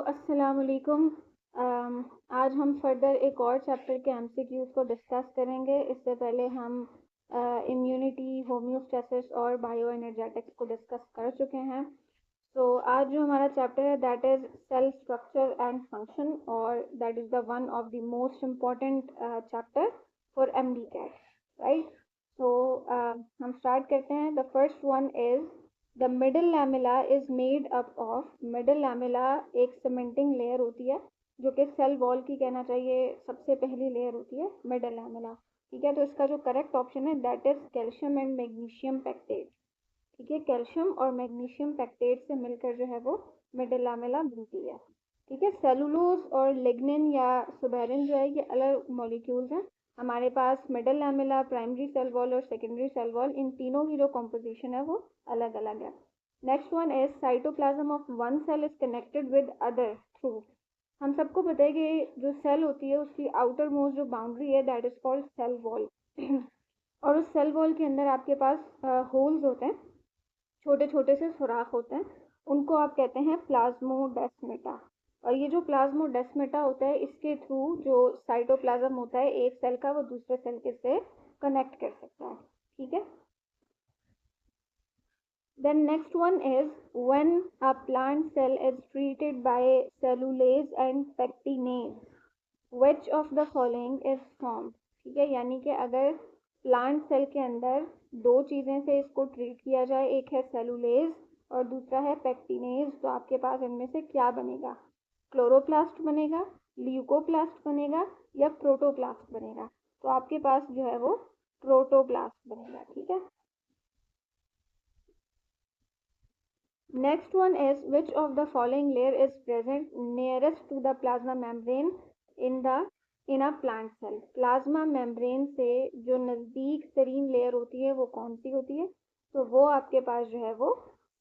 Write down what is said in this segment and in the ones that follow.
अस्सलाम वालेकुम। आज हम फर्दर एक और चैप्टर के एमसीक्यूज़ को डिस्कस करेंगे। इससे पहले हम इम्यूनिटी, होम्योस्टेसिस और बायो एनर्जेटिक्स को डिस्कस कर चुके हैं। आज जो हमारा चैप्टर है that is cell structure and function, और that is the one of the most important chapter for MD CAT, right. हम स्टार्ट करते हैं। The first one is the middle lamella is made up of. Middle lamella एक cementing layer होती है जो कि cell wall की कहना चाहिए सबसे पहली लेयर होती है मिडल लैमेला। ठीक है, तो इसका जो करेक्ट ऑप्शन है that is calcium and magnesium pectate. ठीक है, कैल्शियम और मैग्नीशियम पैक्टेट से मिलकर जो है वो मिडल लैमेला बनती है। ठीक है, सेलुलोज और लिग्निन या सुबेरिन जो है ये अलग मॉलिक्यूल्स हैं। हमारे पास middle lamella, primary cell wall और सेकेंडरी सेल वॉल, इन तीनों की जो कॉम्पोजिशन है वो अलग अलग है। Next one is cytoplasm of one cell is connected with other through. हम सबको पता है कि जो सेल होती है उसकी आउटर मोस्ट जो बाउंड्री है that is called cell wall और उस सेल वॉल के अंदर आपके पास होल्स होते हैं, छोटे छोटे से सुराख होते हैं, उनको आप कहते हैं प्लाज्मोडेस्मेटा। और ये जो प्लाज्मोडेस्मेटा होता है इसके थ्रू जो साइटोप्लाज्म होता है एक सेल का वो दूसरे सेल के से कनेक्ट कर सकता है। ठीक है, then next one is when a plant cell is treated by cellulase and pectinase which of the following is formed। ठीक है, यानी कि अगर प्लांट सेल के अंदर दो चीज़ें से इसको ट्रीट किया जाए, एक है सेलुलेज और दूसरा है पेक्टिनेज, तो आपके पास इनमें से क्या बनेगा? क्लोरोप्लास्ट बनेगा, ल्यूकोप्लास्ट बनेगा या प्रोटोप्लास्ट बनेगा? तो आपके पास जो है वो प्रोटोप्लास्ट बनेगा। ठीक है, next one is which of the following layer is present nearest to the plasma membrane in a plant cell। Plasma membrane से जो नज़दीक तरीन लेयर होती है वो कौन सी होती है? तो वो आपके पास जो है वो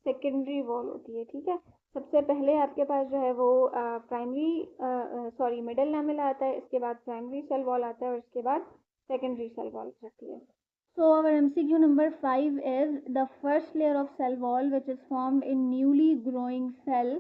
सेकेंडरी वॉल होती है। ठीक है, सबसे पहले आपके पास जो है वो मिडल लैमेला आता है, इसके बाद प्राइमरी सेल वॉल आता है और इसके बाद सेकेंडरी सेल वॉल रहती है। So our MCQ number 5 is the first layer of cell wall which is formed in newly growing cell।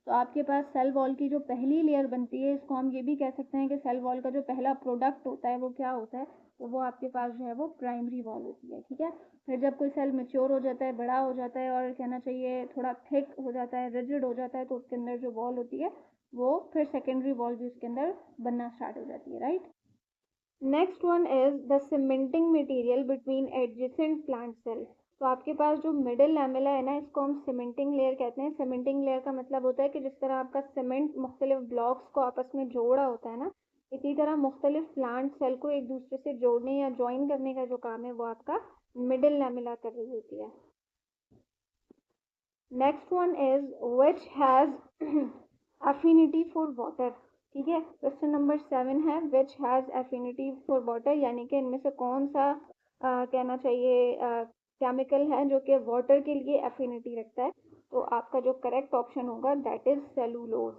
तो आपके पास सेल वॉल की जो पहली लेयर बनती है इसको हम ये भी कह सकते हैं कि सेल वॉल का जो पहला प्रोडक्ट होता है वो क्या होता है? तो वो आपके पास जो है वो प्राइमरी वॉल होती है। ठीक है, फिर जब कोई सेल मैच्योर हो जाता है, बड़ा हो जाता है और कहना चाहिए थोड़ा थिक हो जाता है, रिजिड हो जाता है, तो उसके अंदर जो वॉल होती है वो फिर सेकेंडरी वॉल भी उसके अंदर बनना स्टार्ट हो जाती है, right. Next one is the cementing material between adjacent plant cell. तो आपके पास जो मिडल लैमेला है ना इसको हम सीमेंटिंग लेयर कहते हैं। सीमेंटिंग लेयर का मतलब होता है कि जिस तरह आपका सीमेंट मुख्तलिफ ब्लॉक्स को आपस में जोड़ा होता है ना, इसी तरह मुख्तलिफ प्लांट सेल को एक दूसरे से जोड़ने या ज्वाइन करने का जो काम है वो आपका मिडल लैमेला कर रही होती है। Next one is which has affinity for water. ठीक है, क्वेश्चन नंबर 7 है which has affinity for water, यानी कि इनमें से कौन सा कहना चाहिए केमिकल है जो कि वाटर के लिए एफिनिटी रखता है? तो आपका जो करेक्ट ऑप्शन होगा दैट इज सेलुलोज।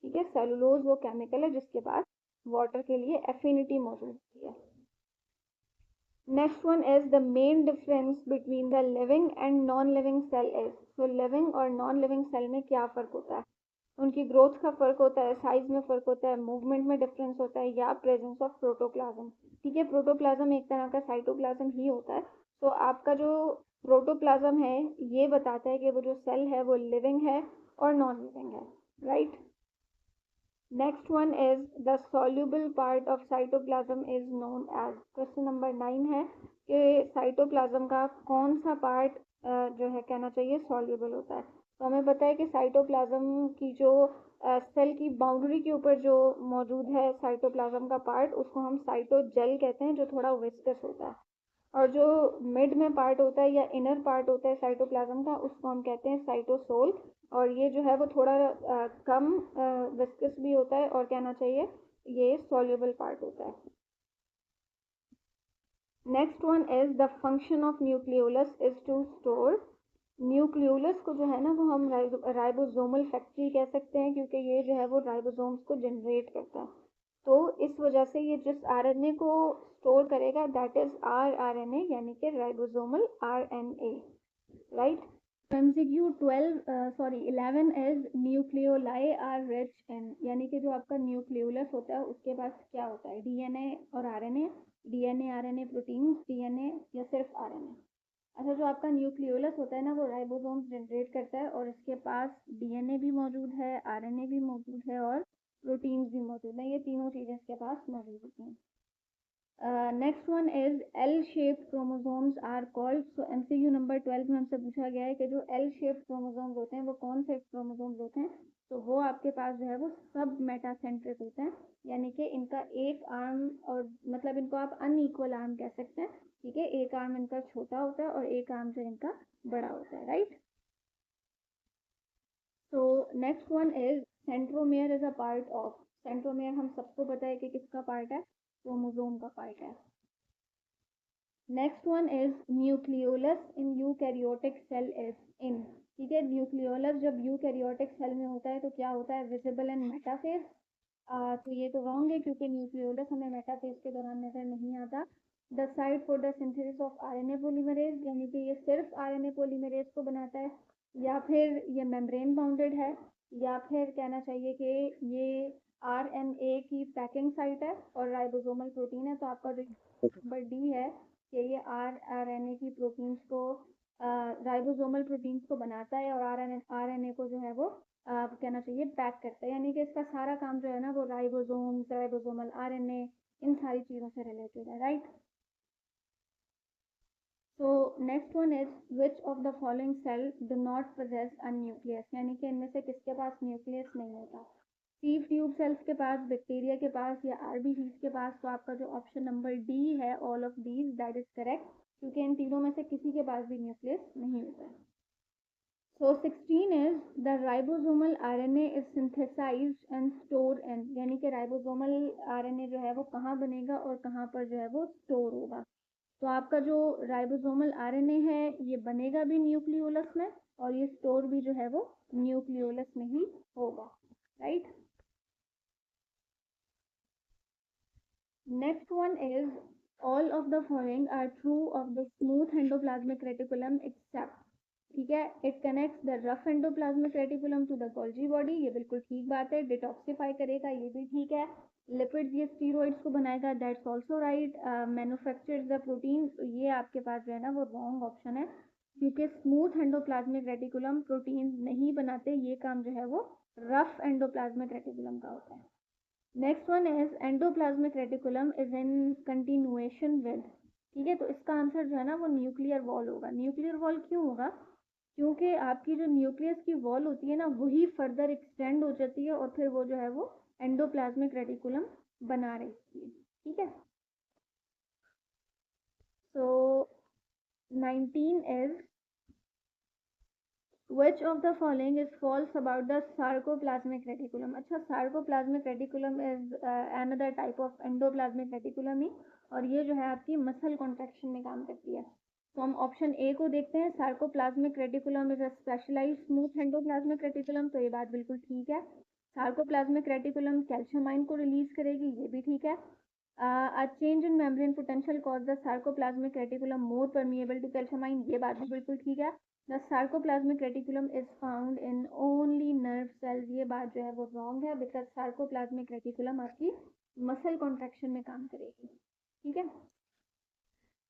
ठीक है, सेलुलोज वो केमिकल है जिसके पास वाटर के लिए एफिनिटी मौजूद होती है। Next one is the main difference between the living and non living cell is. तो लिविंग और नॉन लिविंग सेल में क्या फ़र्क होता है? उनकी ग्रोथ का फ़र्क होता है, साइज में फ़र्क होता है, मूवमेंट में डिफरेंस होता है, या प्रेजेंस ऑफ प्रोटोप्लाज्म। ठीक है, प्रोटोप्लाज्म एक तरह का साइटोप्लाज्म ही होता है। तो आपका जो प्रोटोप्लाज्म है ये बताता है कि वो जो सेल है वो लिविंग है और नॉन लिविंग है, right. Next one is the soluble part of cytoplasm is known as. Question number 9 है कि साइटोप्लाज्म का कौन सा पार्ट जो है कहना चाहिए सॉल्युबल होता है? तो हमें पता है कि साइटोप्लाज्म की जो सेल की बाउंड्री के ऊपर जो मौजूद है साइटोप्लाज्म का पार्ट उसको हम साइटोजेल कहते हैं, जो थोड़ा विस्कस होता है। और जो मिड में पार्ट होता है या इनर पार्ट होता है साइटोप्लाज्म का उसको हम कहते हैं साइटोसोल। और ये जो है वो थोड़ा कम विस्कस भी होता है और कहना चाहिए ये सॉल्युबल पार्ट होता है। Next one is the function of nucleolus is to store. Nucleolus को जो है ना वो हम राइबोसोमल फैक्ट्री कह सकते हैं क्योंकि ये जो है वो राइबोसोम्स को जनरेट करता है। तो इस वजह से ये जिस आरएनए को स्टोर करेगा दैट इज आरआरएनए, यानी कि ribosomal RNA, right. MCQ 11 is nucleoli are rich in, यानी कि जो आपका न्यूक्लियोलस होता है उसके पास क्या होता है, डीएनए और RNA, DNA RNA proteins, DNA या सिर्फ आरएनए। अच्छा, जो आपका न्यूक्लियोलस होता है ना वो राइबोसोम्स जनरेट करता है और इसके पास डीएनए भी मौजूद है, आरएनए भी मौजूद है और प्रोटीन्स भी मौजूद है, ये तीनों चीज़ें इसके पास मौजूद होती हैं। Next one is L shape chromosomes are called. So MCQ number 12 में हमसे पूछा गया है कि जो एल शेप क्रोमोसोम्स होते हैं वो कौन से क्रोमोसोम्स होते हैं। तो वो आपके पास जो है वो सब मेटासेंट्रिक होते हैं, यानी कि इनका एक आर्म, और मतलब इनको आप अनइक्वल आर्म कह सकते हैं, ठीक है। एक आर्म इनका छोटा होता है और एक आर्म जो इनका बड़ा होता है, राइट। तो next one is centromere is a part of. Centromere हम सबको पता है कि किसका पार्ट है, क्रोमोसोम का पार्ट है। Next one is nucleolus in eukaryotic cell is in, ठीक है। न्यूक्लियोलस जब यूकैरियोटिक सेल में होता है तो क्या होता है, विजिबल इन मेटाफेज। तो ये तो रॉन्ग है क्योंकि न्यूक्लियोलस हमें मेटाफेज के दौरान नजर नहीं आता। The site for the synthesis of RNA polymerase, यानी कि ये सिर्फ आरएनए पॉलीमरेज को बनाता है, या फिर ये मेम्ब्रेन बाउंडेड है, या फिर कहना चाहिए कि ये आरएनए की पैकिंग साइट है और राइबोसोमल प्रोटीन है। तो आपका जो नंबर डी है कि ये आरएनए की प्रोटीन्स को, राइबोसोमल प्रोटीन्स को बनाता है और आरएनए को जो है वो कहना चाहिए पैक करता है, यानी कि इसका सारा काम जो है ना वो राइबोसोम्स, राइबोसोमल आरएनए, इन सारी चीज़ों से रिलेटेड है, right. So next one is which of the following cell do not possess a nucleus, यानी कि इनमें से किसके पास न्यूक्लियस नहीं होता। सीव ट्यूब सेल्स के पास, बैक्टीरिया के पास या आरबीसी के पास। तो आपका जो ऑप्शन नंबर डी है, all of these, that is correct, क्योंकि इन तीनों में से किसी के पास भी न्यूक्लियस नहीं होता है। So 16 is the ribosomal RNA is synthesized and store in, यानी कि राइबोसोमल आरएनए जो है वो कहाँ बनेगा और कहाँ पर जो है वो स्टोर होगा। तो आपका जो राइबोसोमल आरएनए है ये बनेगा भी न्यूक्लियोलस में और ये स्टोर भी जो है वो न्यूक्लियोलस में ही होगा, right. Next one is all of the following are true of the smooth endoplasmic reticulum except, ठीक है, it connects the rough endoplasmic reticulum to the Golgi body, ये बिल्कुल ठीक बात है। डिटॉक्सिफाई करेगा, ये भी ठीक है। लिपिड्स ये स्टीरॉइड्स को बनाएगा, that's also right. Manufactures the protein, ये आपके पास जो है ना वो रॉन्ग ऑप्शन है, क्योंकि स्मूथ एंडोप्लाज्मिक रेटिकुलम प्रोटीन नहीं बनाते, ये काम जो है वो रफ एंडोप्लाज्मिक रेटिकुलम का होता है। Next one is endoplasmic reticulum is in continuation with, ठीक है। तो इसका आंसर जो है ना वो न्यूक्लियर वॉल होगा। न्यूक्लियर वॉल क्यों होगा, क्योंकि आपकी जो न्यूक्लियस की वॉल होती है ना वही फर्दर एक्सटेंड हो जाती है और फिर वो जो है वो एंडोप्लाज्मिक रेटिकुलम बना रही है, ठीक है। सो 19 is Which of the following is false about the sarcoplasmic reticulum? अच्छा, sarcoplasmic reticulum is another type of endoplasmic reticulum ही, और ये जो है आपकी मसल कॉन्ट्रैक्शन में काम करती है। तो हम ऑप्शन ए को देखते हैं, sarcoplasmic reticulum is a specialized smooth endoplasmic reticulum, तो ये बात बिल्कुल ठीक है। सार्कोप्लाज्मिक रेटिकुलम कैल्शियम आयन को रिलीज करेगी, ये भी ठीक है। A change in membrane potential cause the sarcoplasmic reticulum more permeable to calcium ion, ये बात भी बिल्कुल ठीक है। The sarcoplasmic reticulum is found in only nerve cells, ये बात जो है वो रॉन्ग है, बिकॉज sarcoplasmic reticulum आपकी मसल कॉन्ट्रैक्शन में काम करेगी, ठीक है।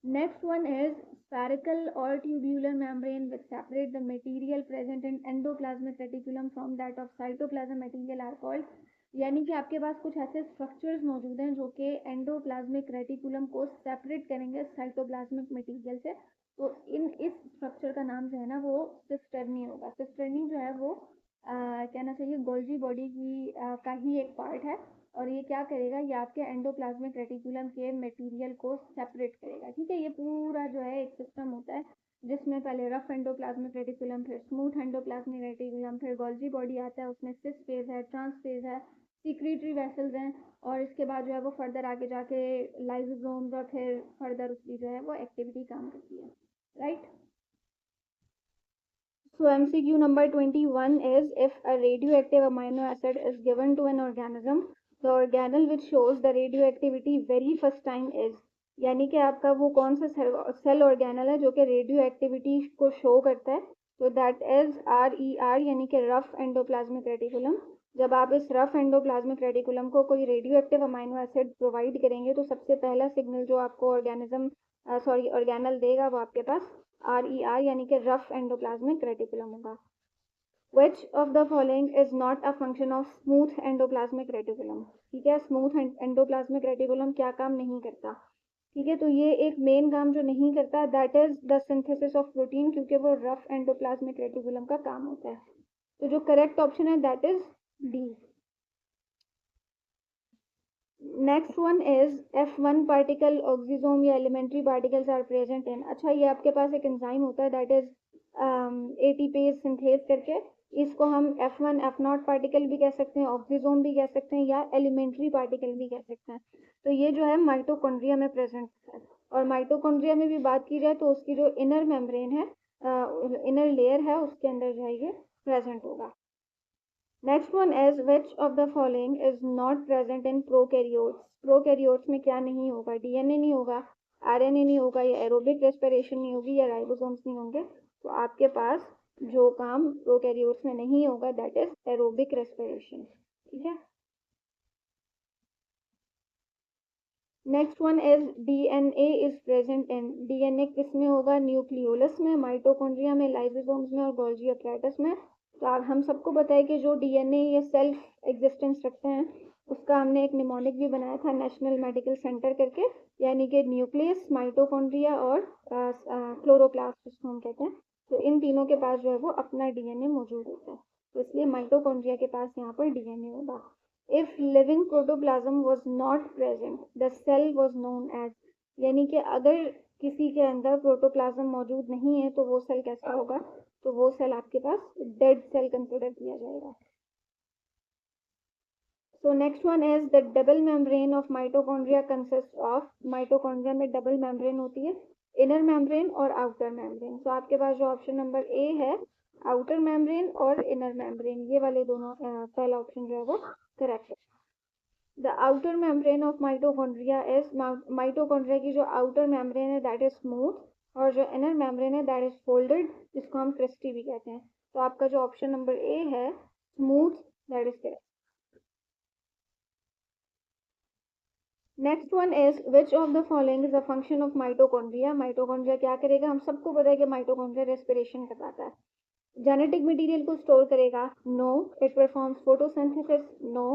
Next one is spherical or tubular membrane which separate the material present in endoplasmic reticulum from that of cytoplasm material are called, यानी कि आपके पास कुछ ऐसे स्ट्रक्चर्स मौजूद हैं जो कि एंडोप्लाज्मिक रेटिकुलम को सेपरेट करेंगे साइटोप्लाज्मिक मटेरियल से। तो इस स्ट्रक्चर का नाम जो है ना वो सिस्टर्नी होगा। सिस्टर्नी जो है वो कहना चाहिए गोल्जी बॉडी की का ही एक पार्ट है, और ये क्या करेगा, ये आपके एंडोप्लाज्मिक रेटिकुलम के मटेरियल को सेपरेट करेगा, ठीक है। ये पूरा जो है एक सिस्टम होता है जिसमें पहले रफ एंडोप्लाज्मिक रेटिकुलम, फिर स्मूथ एंडोप्लाज्मिक रेटिकुलम, फिर गोल्जी बॉडी आता है, उसमें सिस फेज है, ट्रांस फेज है, सीक्रेटरी वेसल्स हैं, और इसके बाद जो है वो फर्दर आगे जाके लाइसोसोम्स और फिर फर्दर उसकी जो है वो एक्टिविटी काम करती है, right. So MCQ number 21 is if a radioactive amino acid is given to an organism, the organelle which shows the radioactivity very first time is, यानी कि आपका वो कौन सा सेल ऑर्गेनल है जो कि रेडियो एक्टिविटी को शो करता है तो दैट इज RER यानी कि रफ एंडोप्लाज्मिक रेटिकुलम। जब आप इस रफ एंडोप्लाज्मिक रेटिकुलम को कोई radio active amino acid provide करेंगे तो सबसे पहला सिग्नल जो आपको ऑर्गेनल देगा वो आपके पास RER यानी कि रफ एंडोप्लाज्मिक रेटिकुलम होगा। Which of the following is not a function of smooth endoplasmic reticulum? ठीक है, स्मूथ एंडोप्लाज्मिक रेटिकुलम क्या काम नहीं करता? ठीक है, तो ये एक मेन काम जो नहीं करता that is the synthesis of protein, क्योंकि वो रफ एंडोप्लाज्मिक रेटिकुलम का काम होता है। तो जो करेक्ट ऑप्शन है that is D. Next one is F1 particle oxysome या elementary particles are present in. अच्छा, ये आपके पास एक एंजाइम होता है दैट इज ATPase सिंथेज करके, इसको हम F1 F0 पार्टिकल भी कह सकते हैं, ऑक्सीजोम भी कह सकते हैं या एलिमेंट्री पार्टिकल भी कह सकते हैं। तो ये जो है माइटोकॉन्ड्रिया में प्रेजेंट है। और माइटोकॉन्ड्रिया में भी बात की जाए तो उसकी जो इनर मेम्ब्रेन है, इनर लेयर है, उसके अंदर जो है ये प्रेजेंट होगा। Next one is which of the following is not present in prokaryotes. Prokaryotes में क्या नहीं होगा? DNA नहीं होगा, RNA नहीं होगा, या एरोबिक रेस्पिरेशन नहीं होगी, या राइबोसोम्स नहीं होंगे। तो आपके पास जो काम प्रोकैरियोट्स में नहीं होगा दैट इज एरोबिक रेस्पिरेशन। ठीक है, next one is DNA is present in. DNA किस में होगा? न्यूक्लियोलस में, माइटोकॉन्ड्रिया में, लाइसोसोम्स में और गोल्जी अपैरेटस में। तो आप हम सबको पता है कि जो DNA ये सेल्फ एग्जिस्टेंस रखते हैं उसका हमने एक निमोनिक भी बनाया था नेशनल मेडिकल सेंटर करके, यानी कि न्यूक्लियस, माइटोकॉन्ड्रिया और क्लोरोप्लास्ट जिसको हम कहते हैं। तो इन तीनों के पास जो है वो अपना DNA मौजूद होता है, तो इसलिए माइटोकॉन्ड्रिया के पास यहाँ पर DNA होगा। If living protoplasm was not present the cell was known as, यानी कि अगर किसी के अंदर प्रोटोप्लाज्म मौजूद नहीं है तो वो सेल कैसा होगा? तो वो सेल आपके पास डेड सेल कंसिडर किया जाएगा। सो next one is the double membrane of mitochondria consist of. Mitochondria में डबल मेम्ब्रेन होती है, इनर मेम्ब्रेन और आउटर मेम्ब्रेन। तो आपके पास जो ऑप्शन नंबर ए है, आउटर मेम्ब्रेन और इनर मेम्ब्रेन, ये वाले दोनों पहला ऑप्शन जो है वो करेक्ट है। The outer membrane of mitochondria is, mitochondria की जो आउटर मेम्ब्रेन है दैट इज स्मूथ, और जो इनर मेम्ब्रेन है दैट इज फोल्डेड, जिसको हम क्रिस्टी भी कहते हैं। तो आपका जो ऑप्शन नंबर ए है smooth, that is correct. Next one is which of the following is a function of mitochondria. Mitochondria क्या करेगा? हम सबको पता है कि माइटोकॉन्ड्रिया रेस्पिरेशन करवाता है। जेनेटिक मटेरियल को स्टोर करेगा? No. It performs photosynthesis? No.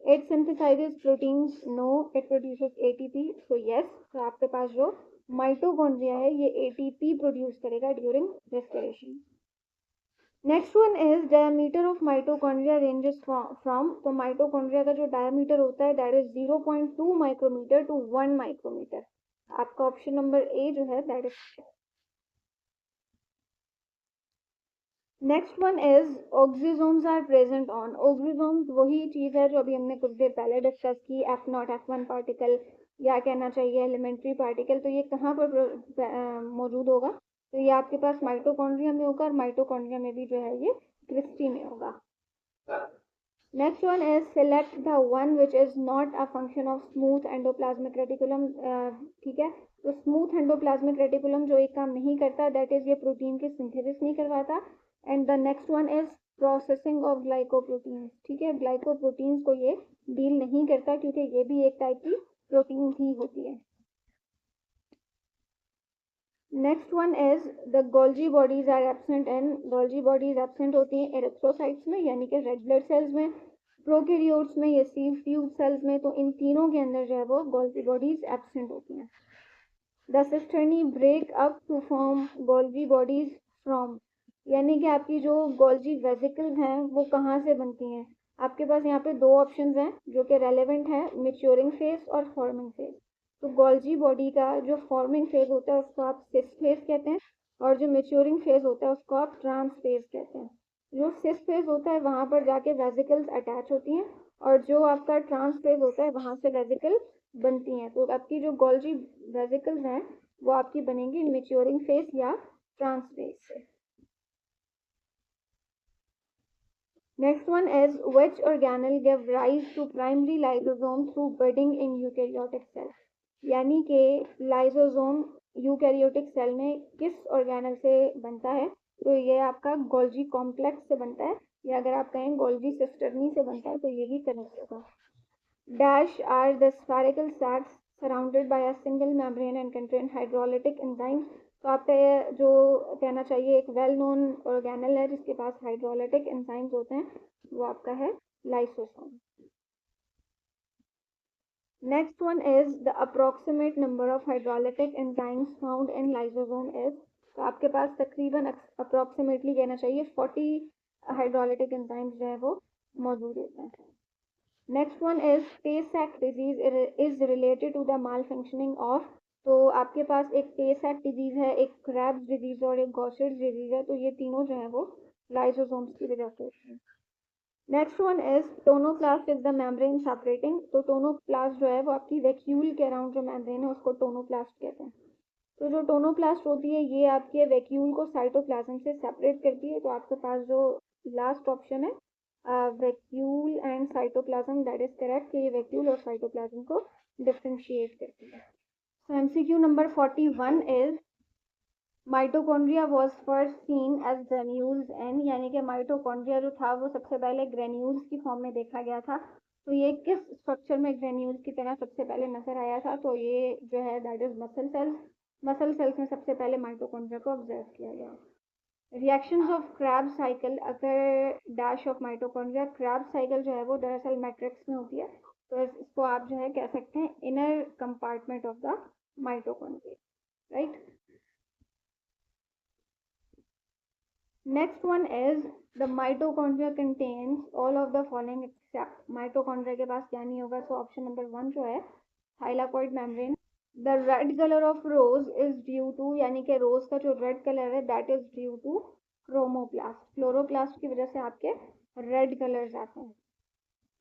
It synthesizes proteins? No. It produces ATP? So yes. तो आपके पास जो माइटोकॉन्ड्रिया है ये ATP प्रोड्यूस करेगा during respiration. Next one is diameter of mitochondria ranges from. तो माइटोकॉन्ड्रिया का जो डायमीटर होता है that is 0.2 micrometre to 1 micrometre. आपका ऑप्शन नंबर ए जो है that is. Next one is oxysomes are present on. Oxysomes वही चीज़ है जो अभी हमने कुछ देर पहले डिस्कस की, F0 F1 पार्टिकल या कहना चाहिए एलिमेंट्री पार्टिकल। तो ये कहाँ पर मौजूद होगा? तो ये आपके पास माइटोकॉन्ड्रिया में होगा, और माइटोकॉन्ड्रिया में भी जो है ये क्रिस्टी में होगा। Next one is select the one which is not a function of smooth endoplasmic reticulum. ठीक है, तो स्मूथ एंडोप्लाज्मिक रेटिकुलम जो एक काम नहीं करता दैट इज ये प्रोटीन की सिंथेसिस नहीं करवाता। And the next one is processing of glycoproteins. ठीक है, ग्लाइकोप्रोटीन्स को ये डील नहीं करता क्योंकि ये भी एक टाइप की प्रोटीन ही होती है। Next one is the Golgi bodies are absent in. Golgi bodies absent होती हैं एरिथ्रोसाइट्स में, यानी कि रेड ब्लड सेल्स में, प्रोकैरियोट्स में, या सीव ट्यूब सेल्स में। तो इन तीनों के अंदर जो है वो गोल्जी बॉडीज एब्सेंट होती हैं। The cisternae break up to form Golgi bodies from, यानी कि आपकी जो गोल्जी वेसिकल्स हैं वो कहाँ से बनती हैं? आपके पास यहाँ पे दो ऑप्शंस हैं जो कि रेलेवेंट है, मैच्योरिंग फेज और फॉर्मिंग फेज। तो गोल्जी बॉडी का जो फॉर्मिंग फेज होता है उसको आप सिस फेज कहते हैं, और जो मैच्योरिंग फेज होता है उसको आप ट्रांस फेज कहते हैं। जो सिस फेज होता है वहाँ पर जाके वेसिकल्स अटैच होती हैं, और जो आपका ट्रांस फेज होता है वहाँ से वेसिकल बनती हैं। तो आपकी जो गोल्जी वेसिकल्स हैं वो आपकी बनेंगी मैच्योरिंग फेज या ट्रांस फेज से। Next one is which organelle give rise to primary lysosome through budding in eukaryotic cell, यानी कि लाइसोसोम यूकैरियोटिक सेल में किस ऑर्गेनल से बनता है? तो ये आपका गोल्जी कॉम्प्लेक्स से बनता है, या अगर आप कहें गोल्जी सिस्टर्नी से बनता है तो ये भी करेक्ट होगा। Dash are the spherical sacs surrounded by a single membrane and contain hydrolytic enzymes. तो आपका ये जो कहना चाहिए एक वेल नोन ऑर्गेनल है जिसके पास हाइड्रोलिटिक एंजाइम्स होते हैं, वो आपका है lysosome. Next one is the approximate number of hydrolytic enzymes found in lysosome is। तो आपके पास तकरीबन अप्रोक्सीमेटली कहना चाहिए 40 हाइड्रोलिटिक एंजाइम्स जो है वो मौजूद होते हैं। Next one is Tay Sachs disease is related to the malfunctioning of. तो आपके पास एक टे सैक डिजीज है, एक क्रैब्स डिजीज और एक गॉशर्स डिजीज है, तो ये तीनों जो है वो लाइसोसोम्स की वजह से होती है। Next one is tonoplast is the membrane separating. तो टोनोप्लास्ट जो है वो आपकी वैक्यूल के अराउंड जो मेम्ब्रेन है उसको टोनोप्लास्ट कहते हैं। तो जो टोनोप्लास्ट होती है ये आपके वैक्यूल को साइटोप्लाज्म से सेपरेट करती है। तो आपके पास जो लास्ट ऑप्शन है vacuole and cytoplasm, that is correct, कि ये वैक्यूल और साइटोप्लाज्म को डिफरेंशिएट करती है। So MCQ number 41 is mitochondria was first seen as granules in, यानी कि माइटोकॉन्ड्रिया जो था वो सबसे पहले ग्रेन्यूल्स की फॉर्म में देखा गया था। तो ये किस स्ट्रक्चर में ग्रेन्यूल्स की तरह सबसे पहले नजर आया था? तो ये जो है that is muscle cells. Muscle cells में सबसे पहले माइटोकॉन्ड्रिया को ऑब्जर्व किया गया। रिएक्शंस ऑफ क्रैब साइकिल अगर dash of mitochondria. Krebs cycle जो है वो दरअसल मैट्रिक्स में होती है, तो इसको आप जो है कह सकते हैं inner compartment of the mitochondria, right. Next one is the mitochondria contains all of the following except. Mitochondria के पास क्या नहीं होगा? सो ऑप्शन नंबर 1 जो है thylakoid membrane. The red colour of rose is due to, यानी कि rose का जो रेड कलर है that is due to chromoplast. Chloroplast की वजह से आपके रेड कलर्स आते हैं,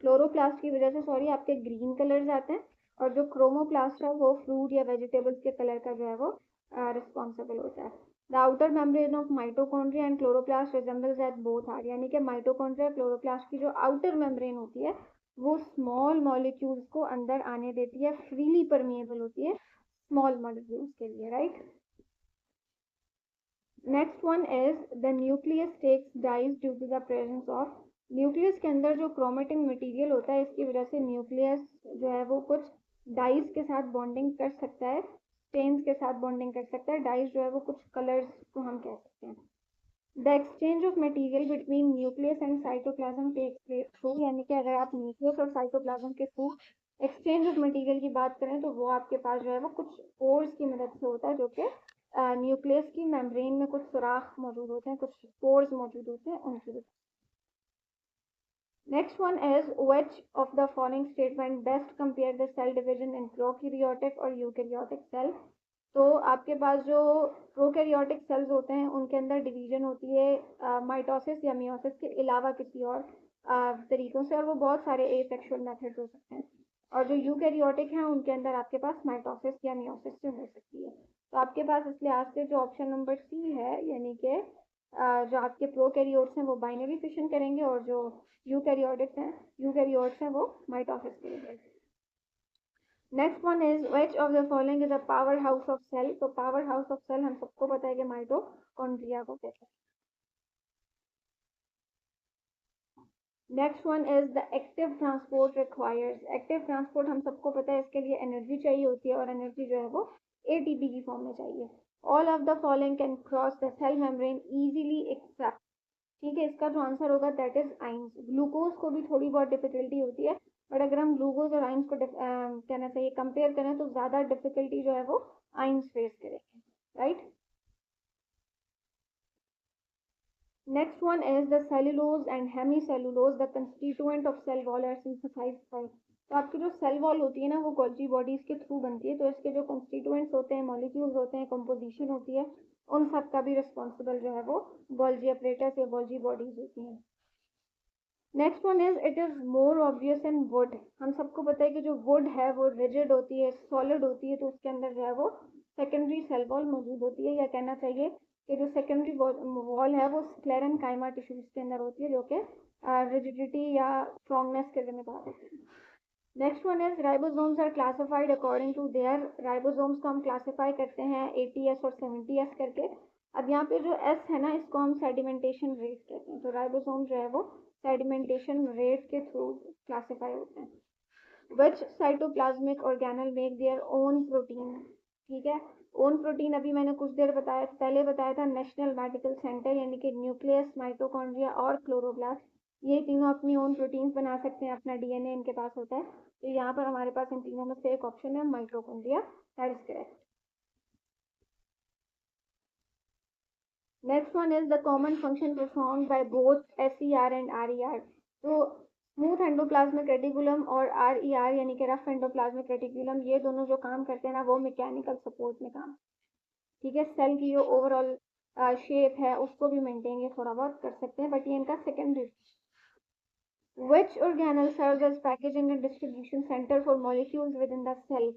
क्लोरोप्लास्ट की वजह से सॉरी आपके ग्रीन कलर्स आते हैं, और जो क्रोमोप्लास्ट है वो फ्रूट या वेजिटेबल्स के कलर का जो है वो रिस्पॉन्सिबल होता है। The outer membrane of mitochondria and chloroplast resembles at both are, यानी कि माइटोकॉन्ड्रिया क्लोरोप्लास्ट की जो आउटर मेम्ब्रेन होती है वो स्मॉल मॉलिक्यूल्स को अंदर आने देती है, फ्रीली परमिएबल होती है स्मॉल मॉलिक्यूल्स के लिए, right. Next one is the nucleus takes dyes due to the presence of. Nucleus के अंदर जो क्रोमेटिन मटेरियल होता है इसकी वजह से न्यूक्लियस जो है वो कुछ डाइज के साथ बॉन्डिंग कर सकता है, स्टेन्स के साथ बॉन्डिंग कर सकता है। डाइज जो है वो कुछ कलर्स को हम कह सकते हैं। The exchange of material between nucleus and cytoplasm takes place through, यानी कि अगर आप न्यूक्लियस और साइटोप्लाज्म के थ्रू एक्सचेंज ऑफ मटेरियल की बात करें तो वो आपके पास जो है वो कुछ पोर्स की मदद से होता है, जो कि न्यूक्लियस की मेम्ब्रेन में कुछ सुराख मौजूद होते हैं, कुछ पोर्स मौजूद होते हैं उनकी वजह। Next one is which of the following statement best compare the cell division in prokaryotic और यूकैरियोटिक सेल। तो आपके पास जो प्रोकैरियोटिक सेल्स होते हैं उनके अंदर डिवीजन होती है माइटोसिस या मियोसिस के अलावा किसी और तरीकों से, और वो बहुत सारे एसेक्सुअल मेथड्स हो सकते हैं। और जो यूकैरियोटिक हैं उनके अंदर आपके पास माइटोसिस या मियोसिस से हो सकती है। तो आपके पास इस लिहाज से जो ऑप्शन नंबर सी है, यानी कि जो आपके प्रोकैरियोट्स हैं वो बाइनरी फिशन करेंगे, और जो यूकैरियोट्स हैं वो माइटोसिस करेंगे। Next one is which of the following is a power house of cell. तो पावर हाउस ऑफ सेल हम सबको पता है कि माइटोकॉन्ड्रिया को कहते हैं। Next one is the active transport requires. Active transport हम सबको पता है इसके लिए एनर्जी चाहिए होती है, और एनर्जी जो है वो एटीपी की फॉर्म में चाहिए। All of the following can cross the cell membrane easily except. ठीक है, इसका जो आंसर होगा दैट इज आइंस। ग्लूकोज को भी थोड़ी बहुत डिफिकल्टी होती है, बट अगर हम ग्लूकोज और आइंस को कहना चाहिए कंपेयर करें तो ज़्यादा डिफिकल्टी जो है वो आइंस फेस करेंगे, right. Next one is the cellulose and hemicellulose the constituent of cell wall are synthesized by. तो आपकी जो सेल वॉल होती है ना वो गोल्जी बॉडीज के थ्रू बनती है, तो इसके जो कंस्टिट्यूएंट्स होते हैं, मॉलिक्यूल्स होते हैं, कंपोजिशन होती है, उन सब का भी रिस्पॉन्सिबल जो है वो गोल्जी अपरेटस या गोल्जी बॉडीज होती हैं। Next one is it is more obvious in would. हम सबको पता है कि जो वुड है वो रिजिड होती है, सॉलिड होती है, तो उसके अंदर जो है वो सेकेंडरी सेल वॉल मौजूद होती है, या कहना चाहिए कि जो सेकेंडरी वॉल है वो स्क्लेरन काइमा टिश्यूज के अंदर होती है, जो कि रिजिडिटी या स्ट्रॉन्गनेस के जिम्मेदार होती है। Next one is ribosomes are classified according to their. Ribosomes को हम क्लासिफाई करते हैं 80S और 70S करके। अब यहाँ पे जो एस है ना, इसको हम सेडिमेंटेशन रेट कहते हैं। तो राइबोसोम जो है वो सेडिमेंटेशन रेट के थ्रू क्लासिफाई होते हैं। Which cytoplasmic organelle make their own protein, ठीक है। ओन प्रोटीन अभी मैंने कुछ देर पहले बताया था, नेशनल मेडिकल सेंटर यानी कि न्यूक्लियस, माइटोकॉन्ड्रिया और क्लोरोप्लास्ट, ये तीनों अपनी ओन प्रोटीन्स बना सकते हैं, अपना डीएनए इनके पास होता है। तो यहाँ पर हमारे पास इन तीनों में से एक ऑप्शन है mitochondria, that is correct. Next one is the common function performed by both SER and RER. तो स्मूथ एंडोप्लाज्मिक रेटिकुलम और RER यानी कि रफ एंडोप्लाज्मिक रेटिकुलम, ये दोनों जो काम करते हैं ना, वो मैकेनिकल सपोर्ट में काम, ठीक है। सेल की जो ओवरऑल शेप है उसको भी मेंटेन ये थोड़ा बहुत कर सकते हैं, बट ये इनका secondary. Which organelle serves as packaging and distribution center for molecules within the cell?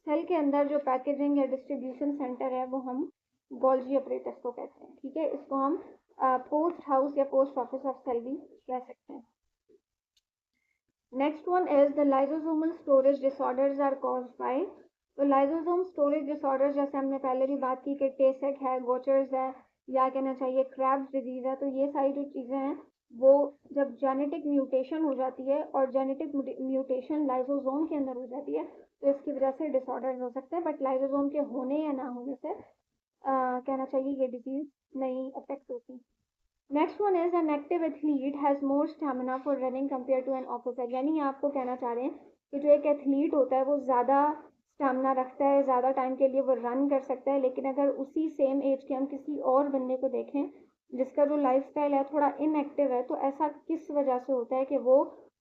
Cell के अंदर जो पैकेजिंग या डिस्ट्रीब्यूशन सेंटर है वो हम गोल्जी अपरेटस को कहते हैं, ठीक है। इसको हम पोस्ट हाउस या पोस्ट ऑफिस ऑफ सेल भी कह सकते हैं। Next one is the lysosomal storage disorders are caused by. तो लाइसोसोम स्टोरेज डिसऑर्डर, जैसे हमने पहले भी बात की कि टेसेक है, गोचर्स है, या कहना चाहिए क्रैब्स डिजीज है, तो ये सारी जो चीज़ें हैं वो जब जेनेटिक म्यूटेशन हो जाती है और जेनेटिक म्यूटेशन लाइसोसोम के अंदर हो जाती है तो इसकी वजह से डिसऑर्डर हो सकते हैं, बट लाइसोसोम के होने या ना होने से कहना चाहिए ये डिजीज नहीं अफेक्ट होती। Next one is an active athlete has more stamina for running compare to an officer, यानी आपको कहना चाह रहे हैं कि जो एक एथलीट होता है वो ज़्यादा स्टेमिना रखता है, ज़्यादा टाइम के लिए वो रन कर सकता है। लेकिन अगर उसी सेम एज के हम किसी और बंदे को देखें जिसका जो लाइफ स्टाइल है थोड़ा इनएक्टिव है, तो ऐसा किस वजह से होता है कि वो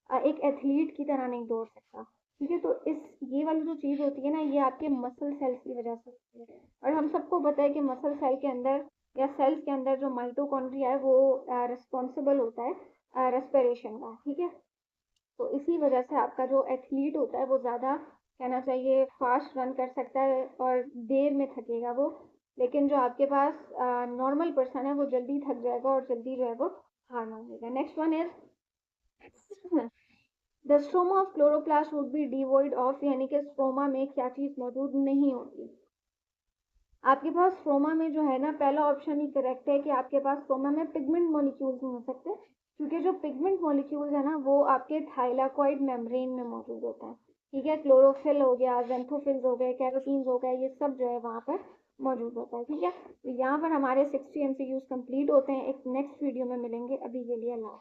एक एथलीट की तरह नहीं दौड़ सकता, ठीक है। तो इस ये वाली जो चीज़ होती है ना, ये आपके मसल सेल्स की वजह से होती है। और हम सबको पता है कि मसल सेल के अंदर या सेल्स के अंदर जो माइटोकॉन्ड्रिया है वो रिस्पॉन्सिबल होता है रेस्पिरेशन का, ठीक है। तो इसी वजह से आपका जो एथलीट होता है वो ज़्यादा कहना चाहिए फास्ट रन कर सकता है और देर में थकेगा वो, लेकिन जो आपके पास नॉर्मल पर्सन है वो जल्दी थक जाएगा और जल्दी जो है वो हार मान लेगा। Next one is the stroma of chloroplast would be devoid of, यानी कि स्ट्रोमा में क्या चीज़ मौजूद नहीं होती। आपके पास स्ट्रोमा में जो है ना, पहला ऑप्शन ही करेक्ट है कि आपके पास स्ट्रोमा में पिगमेंट मॉलिक्यूल्स नहीं हो सकते, क्योंकि जो पिगमेंट मॉलिक्यूल्स है ना वो आपके थाइलाकॉइड मेम्ब्रेन में मौजूद होता है, ठीक है। क्लोरोफिल हो गया, जेंथोफिल्स हो गए, कैरोटीन्स हो गए, ये सब जो है वहाँ पर मौजूद होता है, ठीक है। तो यहाँ पर हमारे 60 MCQs कंप्लीट होते हैं। एक नेक्स्ट वीडियो में मिलेंगे, अभी के लिए अल्लाह।